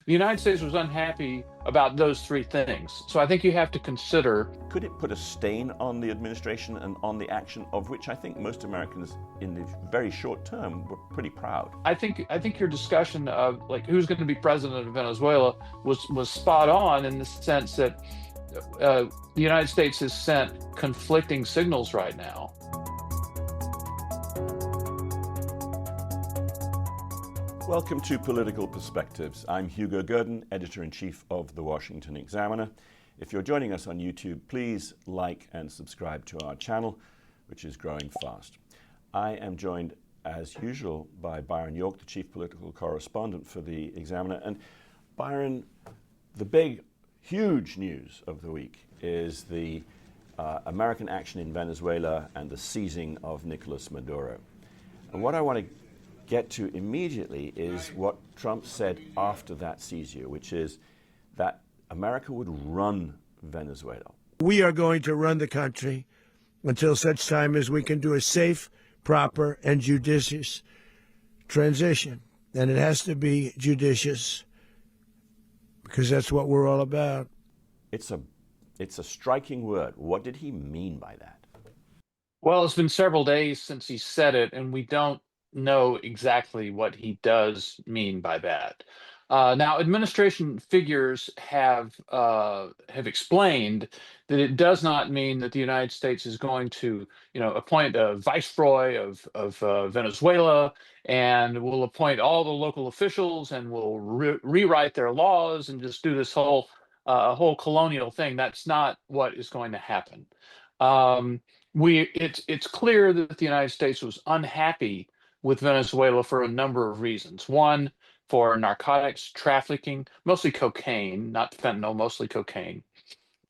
The United States was unhappy about those three things. So I think you have to consider. Could it put a stain on the administration and on the action of which I think most Americans in the very short term were pretty proud? I think your discussion of like who's going to be president of Venezuela was spot on in the sense that the United States has sent conflicting signals right now. Welcome to Political Perspectives. I'm Hugo Gurdon, Editor-in-Chief of The Washington Examiner. If you're joining us on YouTube, please like and subscribe to our channel, which is growing fast. I am joined, as usual, by Byron York, the Chief Political Correspondent for The Examiner. And Byron, the big, huge news of the week is the American action in Venezuela and the seizing of Nicolás Maduro. And what I want to get to immediately is what Trump said after that seizure, which is that America would run Venezuela. We are going to run the country until such time as we can do a safe, proper, and judicious transition. And it has to be judicious because that's what we're all about. It's a striking word. What did he mean by that? Well, it's been several days since he said it, and we don't know exactly what he does mean by that. Now, administration figures have explained that it does not mean that the United States is going to, appoint a viceroy of Venezuela and will appoint all the local officials and will rewrite their laws and just do this whole colonial thing. That's not what is going to happen. It's clear that the United States was unhappy with Venezuela for a number of reasons. One, for narcotics trafficking, mostly cocaine, not fentanyl, mostly cocaine.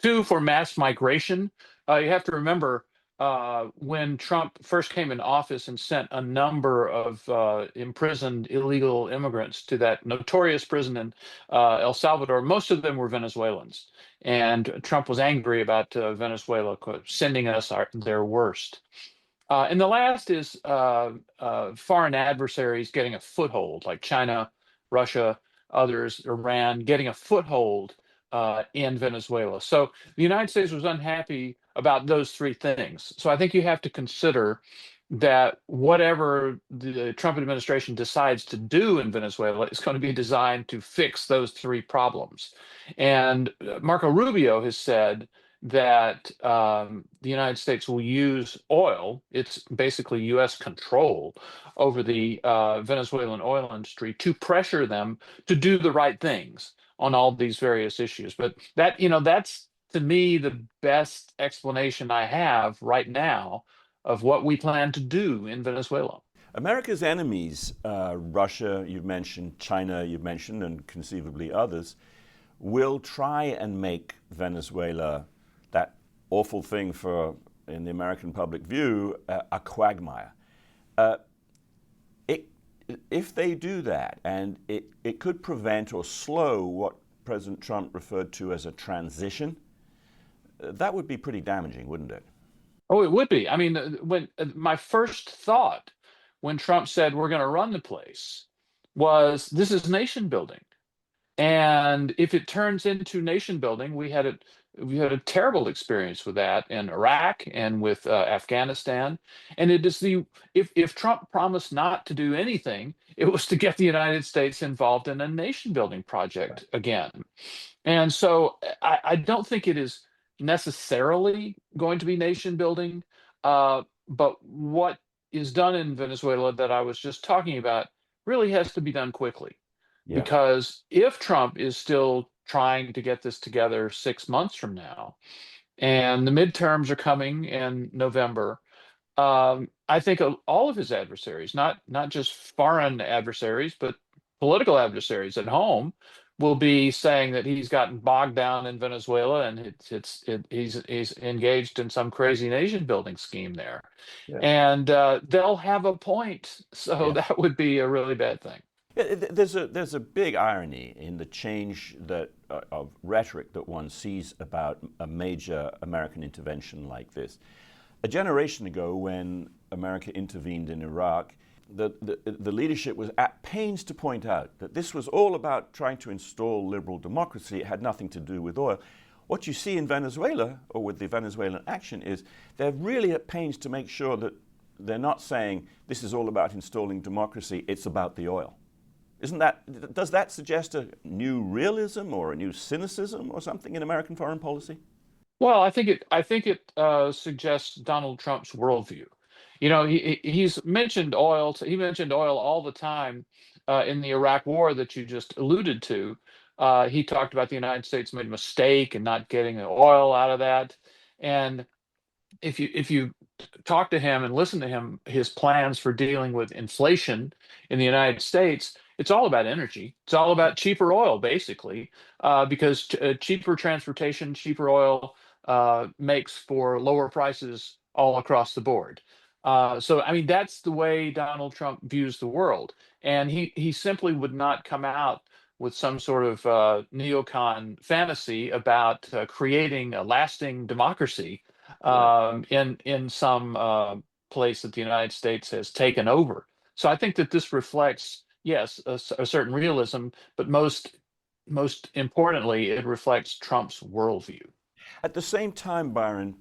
Two, for mass migration. You have to remember when Trump first came in office and sent a number of imprisoned illegal immigrants to that notorious prison in El Salvador, most of them were Venezuelans. And Trump was angry about Venezuela sending us their worst. And the last is foreign adversaries getting a foothold, like China, Russia, others, Iran, getting a foothold in Venezuela. So the United States was unhappy about those three things. So I think you have to consider that whatever the Trump administration decides to do in Venezuela is going to be designed to fix those three problems. And Marco Rubio has said that the United States will use oil, it's basically U.S. control over the Venezuelan oil industry, to pressure them to do the right things on all these various issues. But that's to me the best explanation I have right now of what we plan to do in Venezuela. America's enemies, Russia, you've mentioned, China, you've mentioned, and conceivably others, will try and make Venezuela that awful thing in the American public view, a quagmire. If they do that, and it could prevent or slow what President Trump referred to as a transition, that would be pretty damaging, wouldn't it? Oh, it would be. I mean, when my first thought when Trump said we're going to run the place was this is nation building. And if it turns into nation building, we had a terrible experience with that in Iraq and with Afghanistan. And it is if Trump promised not to do anything, it was to get the United States involved in a nation building project again. And so I don't think it is necessarily going to be nation building. But what is done in Venezuela that I was just talking about really has to be done quickly. Yeah. Because if Trump is still trying to get this together 6 months from now, and the midterms are coming in November, I think all of his adversaries, not just foreign adversaries, but political adversaries at home, will be saying that he's gotten bogged down in Venezuela and he's engaged in some crazy nation building scheme there, yeah. And they'll have a point. So yeah. That would be a really bad thing. There's a big irony in the change of rhetoric that one sees about a major American intervention like this. A generation ago, when America intervened in Iraq, the leadership was at pains to point out that this was all about trying to install liberal democracy. It had nothing to do with oil. What you see in Venezuela, or with the Venezuelan action, is they're really at pains to make sure that they're not saying this is all about installing democracy, it's about the oil. Does that suggest a new realism or a new cynicism or something in American foreign policy? Well, I think it suggests Donald Trump's worldview. You know, he's mentioned oil. He mentioned oil all the time in the Iraq War that you just alluded to. He talked about the United States made a mistake in not getting the oil out of that. And if you talk to him and listen to him, his plans for dealing with inflation in the United States, it's all about energy. It's all about cheaper oil, basically, because cheaper transportation, cheaper oil makes for lower prices all across the board. So, I mean, that's the way Donald Trump views the world. And he simply would not come out with some sort of neocon fantasy about creating a lasting democracy in some place that the United States has taken over. So I think that this reflects, yes, a certain realism, but most importantly, it reflects Trump's worldview. At the same time, Byron,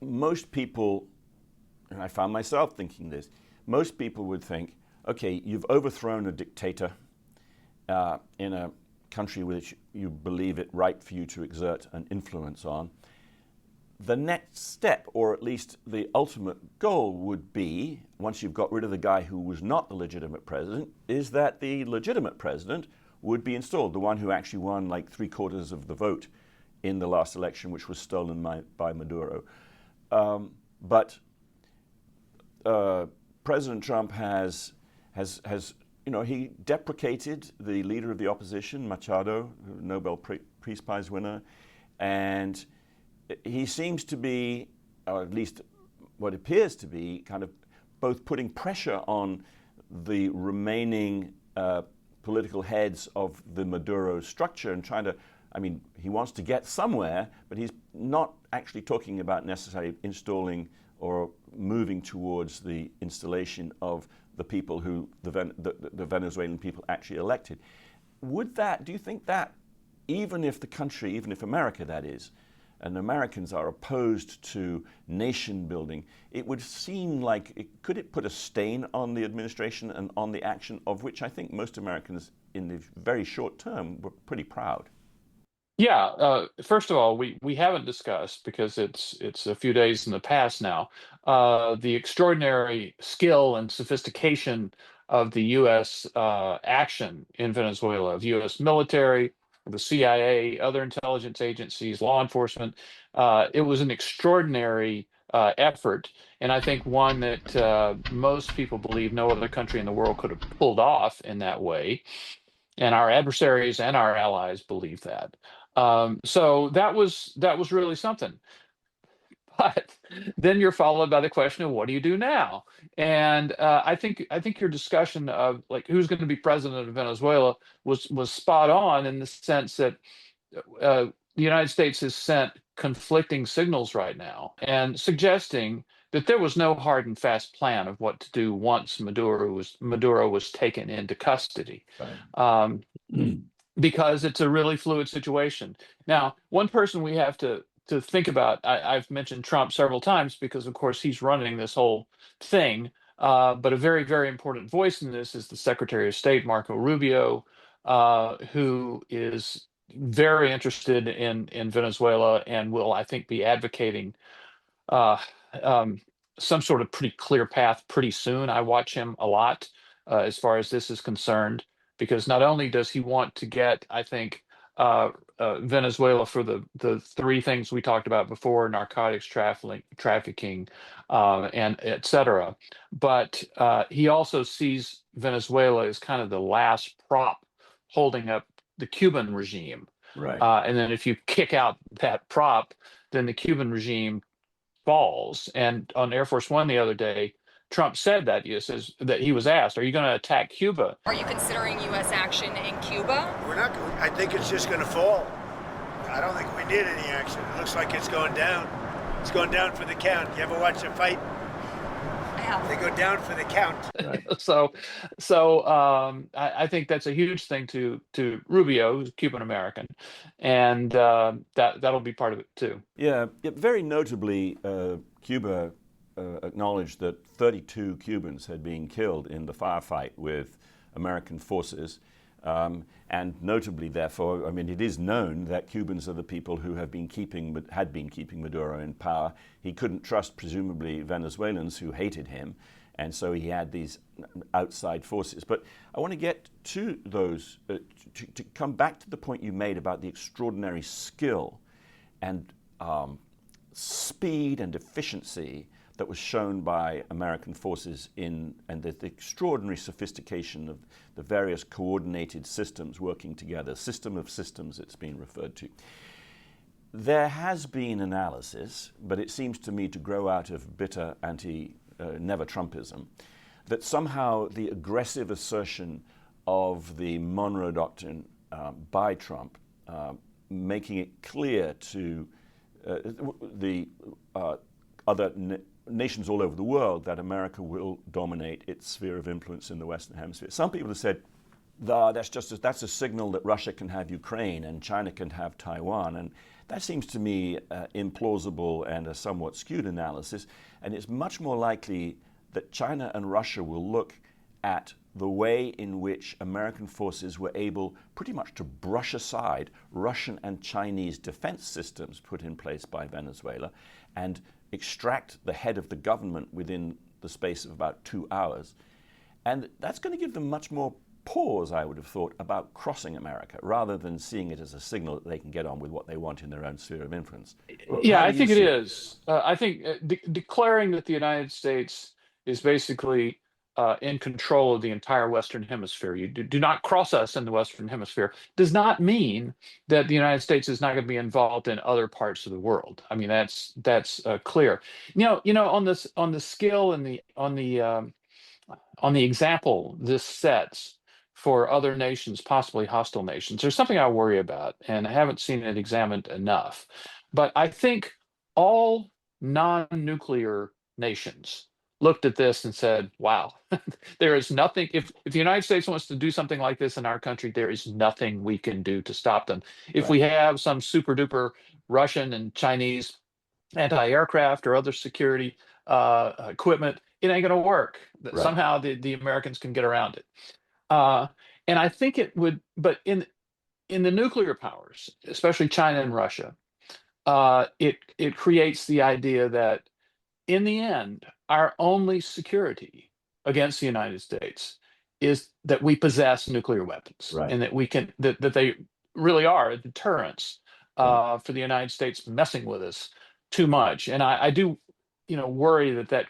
most people, and I found myself thinking this, most people would think, okay, you've overthrown a dictator in a country which you believe it right for you to exert an influence on. The next step, or at least the ultimate goal, would be, once you've got rid of the guy who was not the legitimate president, is that the legitimate president would be installed, the one who actually won like 3/4 of the vote in the last election, which was stolen by Maduro. But President Trump has he deprecated the leader of the opposition, Machado, Nobel Peace Prize winner, and he seems to be, or at least what appears to be, kind of both putting pressure on the remaining political heads of the Maduro structure and trying to, I mean, he wants to get somewhere, but he's not actually talking about necessarily installing or moving towards the installation of the people who the Venezuelan people actually elected. Do you think that, even if the country, even if America that is, and Americans are opposed to nation building, it would seem like, could it put a stain on the administration and on the action of which I think most Americans in the very short term were pretty proud? Yeah, first of all, we haven't discussed, because it's a few days in the past now, the extraordinary skill and sophistication of the U.S. Action in Venezuela, of U.S. military, the CIA, other intelligence agencies, law enforcement. It was an extraordinary effort, and I think one that most people believe no other country in the world could have pulled off in that way. And our adversaries and our allies believe that. So that was really something. But then you're followed by the question of what do you do now? And I think your discussion of like who's going to be president of Venezuela was spot on, in the sense that the United States has sent conflicting signals right now, and suggesting that there was no hard and fast plan of what to do once Maduro was taken into custody. Right. Because it's a really fluid situation. Now, one person we have to think about, I've mentioned Trump several times because, of course, he's running this whole thing. But a very, very important voice in this is the Secretary of State, Marco Rubio, who is very interested in Venezuela and will, I think, be advocating uh, some sort of pretty clear path pretty soon. I watch him a lot as far as this is concerned, because not only does he want to get, I think, Venezuela for the three things we talked about before: narcotics trafficking, and et cetera, but he also sees Venezuela as kind of the last prop holding up the Cuban regime. Right. And then if you kick out that prop, then the Cuban regime falls. And on Air Force One the other day, Trump said that he was asked, "Are you going to attack Cuba?" Are you considering U.S. action in Cuba? We're not. I think it's just going to fall. I don't think we need any action. It looks like it's going down. It's going down for the count. You ever watch a fight? Yeah. They go down for the count. I think that's a huge thing to Rubio, who's Cuban American, and that'll be part of it too. Yeah, very notably, Cuba acknowledged that 32 Cubans had been killed in the firefight with American forces. And notably, therefore, I mean, it is known that Cubans are the people who had been keeping Maduro in power. He couldn't trust, presumably, Venezuelans who hated him, and so he had these outside forces. But I want to get to those, to come back to the point you made about the extraordinary skill and speed and efficiency that was shown by American forces and the extraordinary sophistication of the various coordinated systems working together, system of systems it's been referred to. There has been analysis, but it seems to me to grow out of bitter never-Trumpism, that somehow the aggressive assertion of the Monroe Doctrine by Trump, making it clear to the other nations all over the world that America will dominate its sphere of influence in the Western Hemisphere. Some people have said, that's a signal that Russia can have Ukraine and China can have Taiwan. And that seems to me implausible and a somewhat skewed analysis. And it's much more likely that China and Russia will look at the way in which American forces were able pretty much to brush aside Russian and Chinese defense systems put in place by Venezuela and extract the head of the government within the space of about 2 hours. And that's going to give them much more pause, I would have thought, about crossing America, rather than seeing it as a signal that they can get on with what they want in their own sphere of influence. Yeah, I think it is. I think declaring that the United States is basically in control of the entire Western Hemisphere, you do not cross us in the Western Hemisphere, does not mean that the United States is not going to be involved in other parts of the world. I mean, that's clear. On the skill and on the example this sets for other nations, possibly hostile nations, there's something I worry about, and I haven't seen it examined enough. But I think all non-nuclear nations looked at this and said, wow, there is nothing. If the United States wants to do something like this in our country, there is nothing we can do to stop them. If we have some super duper Russian and Chinese anti-aircraft or other security equipment, it ain't going to work. Right. Somehow the Americans can get around it. And I think it would, but in the nuclear powers, especially China and Russia, it creates the idea that in the end, our only security against the United States is that we possess nuclear weapons, right, and that we can that they really are a deterrence for the United States messing with us too much. And I do, worry that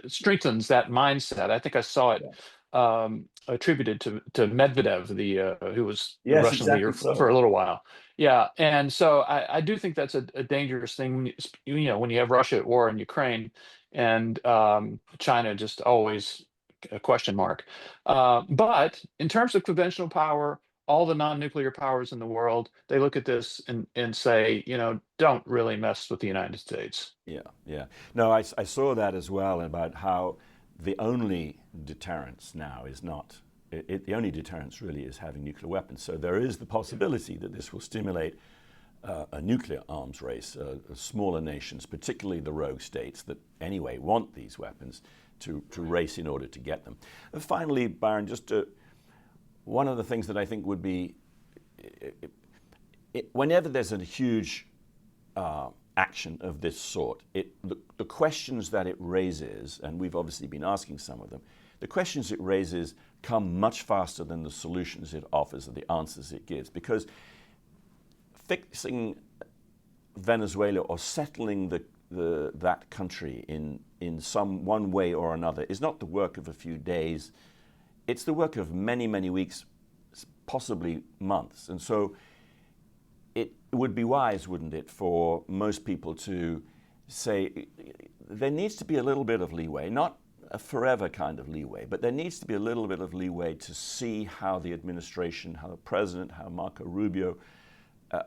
strengthens that mindset. I think I saw it attributed to Medvedev, who was the Russian leader for a little while. Yeah, and so I do think that's a dangerous thing. When you have Russia at war in Ukraine and China just always a question mark. But in terms of conventional power, all the non-nuclear powers in the world, they look at this and say, don't really mess with the United States. Yeah. No, I saw that as well, about how the only deterrence now is not, the only deterrence really is having nuclear weapons. So there is the possibility that this will stimulate a nuclear arms race, smaller nations, particularly the rogue states that anyway want these weapons, to race in order to get them. And finally, Byron, just one of the things that I think would be, whenever there's a huge action of this sort, the questions that it raises, and we've obviously been asking some of them, the questions it raises come much faster than the solutions it offers or the answers it gives, because fixing Venezuela or settling that country in one way or another is not the work of a few days. It's the work of many, many weeks, possibly months. And so it would be wise, wouldn't it, for most people to say there needs to be a little bit of leeway, not a forever kind of leeway, but there needs to be a little bit of leeway to see how the administration, how the president, how Marco Rubio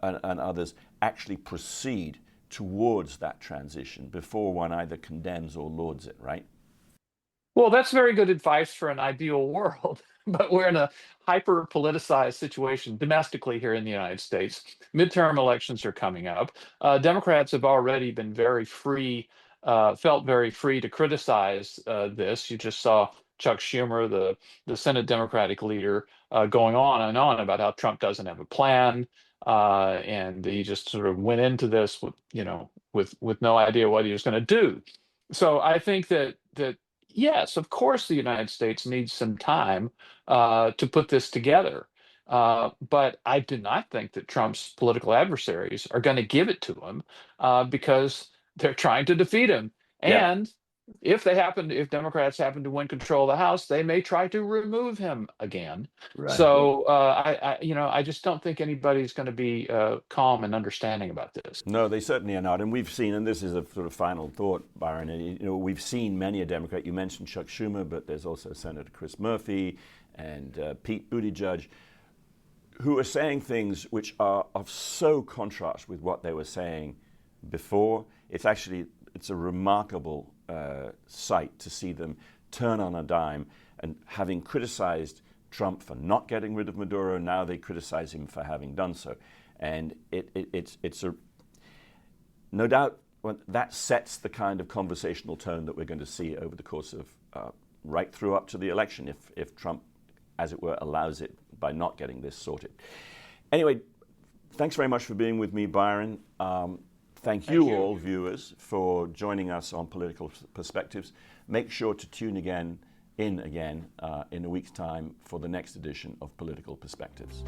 and others actually proceed towards that transition before one either condemns or lauds it, right? Well, that's very good advice for an ideal world, but we're in a hyper politicized situation domestically here in the United States. Midterm elections are coming up. Democrats have already been very free, felt very free to criticize this. You just saw Chuck Schumer, the Senate Democratic leader, going on and on about how Trump doesn't have a plan, and he just sort of went into this with, with no idea what he was going to do. So I think that yes, of course, the United States needs some time to put this together. But I do not think that Trump's political adversaries are going to give it to him because they're trying to defeat him. Yeah. And if Democrats happen to win control of the House, they may try to remove him again. Right. So I just don't think anybody's going to be calm and understanding about this. No, they certainly are not. And we've seen, and this is a sort of final thought, Byron, we've seen many a Democrat, you mentioned Chuck Schumer, but there's also Senator Chris Murphy and Pete Buttigieg, who are saying things which are of so contrast with what they were saying before. It's a remarkable sight to see them turn on a dime, and having criticized Trump for not getting rid of Maduro, now they criticize him for having done so. And it's no doubt that sets the kind of conversational tone that we're going to see over the course of right through up to the election if Trump, as it were, allows it by not getting this sorted. Anyway, thanks very much for being with me, Byron. Thank you all, viewers, for joining us on Political Perspectives. Make sure to tune in again in a week's time for the next edition of Political Perspectives.